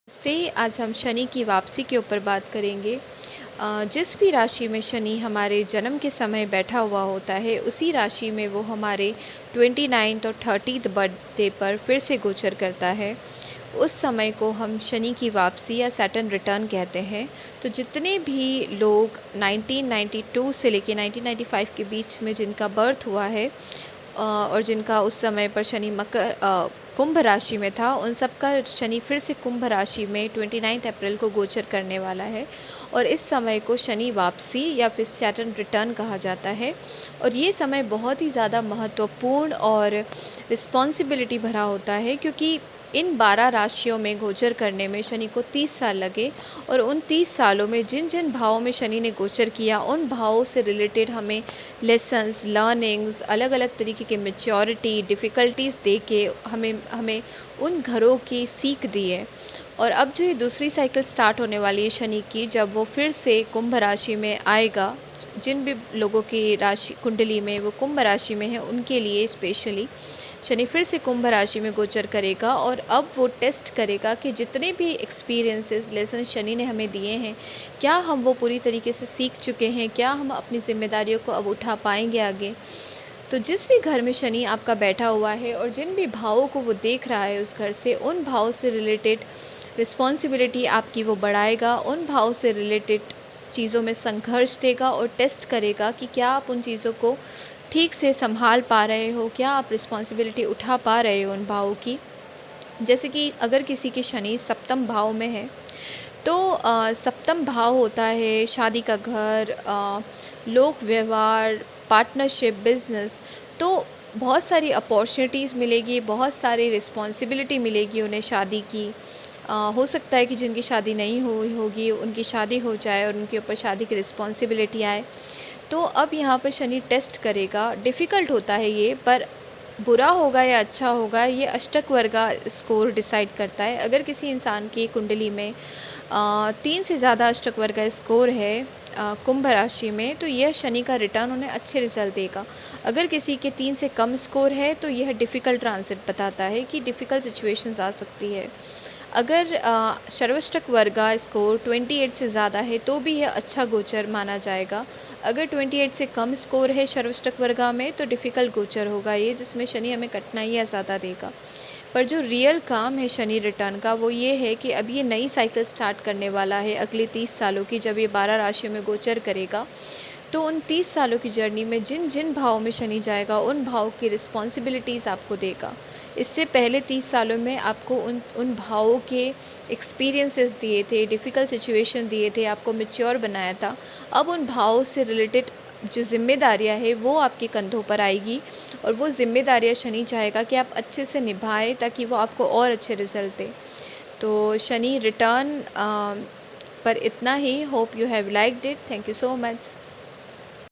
नमस्ते। आज हम शनि की वापसी के ऊपर बात करेंगे। जिस भी राशि में शनि हमारे जन्म के समय बैठा हुआ होता है, उसी राशि में वो हमारे 29th और 30th बर्थडे पर फिर से गोचर करता है। उस समय को हम शनि की वापसी या सैटर्न रिटर्न कहते हैं। तो जितने भी लोग 1992 से लेके 1995 के बीच में जिनका बर्थ हुआ है और जिनका उस समय पर शनि कुंभ राशि में था, उन सब का शनि फिर से कुंभ राशि में 29 अप्रैल को गोचर करने वाला है। और इस समय को शनि वापसी या फिर सैटर्न रिटर्न कहा जाता है। और ये समय बहुत ही ज़्यादा महत्वपूर्ण और रिस्पॉन्सिबिलिटी भरा होता है, क्योंकि इन 12 राशियों में गोचर करने में शनि को 30 साल लगे। और उन 30 सालों में जिन जिन भावों में शनि ने गोचर किया, उन भावों से रिलेटेड हमें लेसन्स, लर्निंग्स, अलग अलग तरीके की मैच्योरिटी, डिफ़िकल्टीज़ दे के हमें हमें उन घरों की सीख दी है। और अब जो ये दूसरी साइकिल स्टार्ट होने वाली है शनि की, जब वो फिर से कुंभ राशि में आएगा, जिन भी लोगों की राशि कुंडली में वो कुंभ राशि में है, उनके लिए स्पेशली शनि फिर से कुंभ राशि में गोचर करेगा। और अब वो टेस्ट करेगा कि जितने भी एक्सपीरियंसेस, लेसन शनि ने हमें दिए हैं, क्या हम वो पूरी तरीके से सीख चुके हैं, क्या हम अपनी ज़िम्मेदारियों को अब उठा पाएंगे आगे। तो जिस भी घर में शनि आपका बैठा हुआ है और जिन भी भावों को वो देख रहा है उस घर से, उन भावों से रिलेटेड रिस्पॉन्सिबिलिटी आपकी वो बढ़ाएगा, उन भावों से रिलेटेड चीज़ों में संघर्ष देगा और टेस्ट करेगा कि क्या आप उन चीज़ों को ठीक से संभाल पा रहे हो, क्या आप रिस्पॉन्सिबिलिटी उठा पा रहे हो उन भावों की। जैसे कि अगर किसी के शनि सप्तम भाव में है, तो सप्तम भाव होता है शादी का घर, लोक व्यवहार, पार्टनरशिप, बिजनेस। तो बहुत सारी अपॉर्चुनिटीज़ मिलेगी, बहुत सारी रिस्पॉन्सिबिलिटी मिलेगी उन्हें शादी की। हो सकता है कि जिनकी शादी नहीं हुई होगी उनकी शादी हो जाए और उनके ऊपर शादी की रिस्पॉन्सिबिलिटी आए। तो अब यहाँ पर शनि टेस्ट करेगा। डिफ़िकल्ट होता है ये, पर बुरा होगा या अच्छा होगा, ये अष्टक वर्ग का स्कोर डिसाइड करता है। अगर किसी इंसान की कुंडली में 3 से ज़्यादा अष्टक वर्ग का स्कोर है कुंभ राशि में, तो यह शनि का रिटर्न उन्हें अच्छे रिजल्ट देगा। अगर किसी के 3 से कम स्कोर है, तो यह डिफ़िकल्ट ट्रांजिट बताता है कि डिफ़िकल्ट सिचुएशंस आ सकती है। अगर सर्वष्टक वर्ग का स्कोर 28 से ज़्यादा है, तो भी यह अच्छा गोचर माना जाएगा। अगर 28 से कम स्कोर है सर्वष्टक वर्गा में, तो डिफ़िकल्ट गोचर होगा ये, जिसमें शनि हमें कठिनाइयाँ ज़्यादा देगा। पर जो रियल काम है शनि रिटर्न का, वो ये है कि अब ये नई साइकिल स्टार्ट करने वाला है अगले 30 सालों की, जब ये 12 राशियों में गोचर करेगा। तो उन 30 सालों की जर्नी में जिन जिन भावों में शनि जाएगा, उन भावों की रिस्पॉन्सिबिलिटीज़ आपको देगा। इससे पहले 30 सालों में आपको उन उन भावों के एक्सपीरियंसेस दिए थे, डिफ़िकल्ट सिचुएशन दिए थे, आपको मैच्योर बनाया था। अब उन भावों से रिलेटेड जो ज़िम्मेदारियाँ हैं, वो आपके कंधों पर आएगी। और वो ज़िम्मेदारियाँ शनि चाहेगा कि आप अच्छे से निभाएँ, ताकि वो आपको और अच्छे रिज़ल्ट दे। तो शनि रिटर्न पर इतना ही। Hope you have liked it. Thank you so much.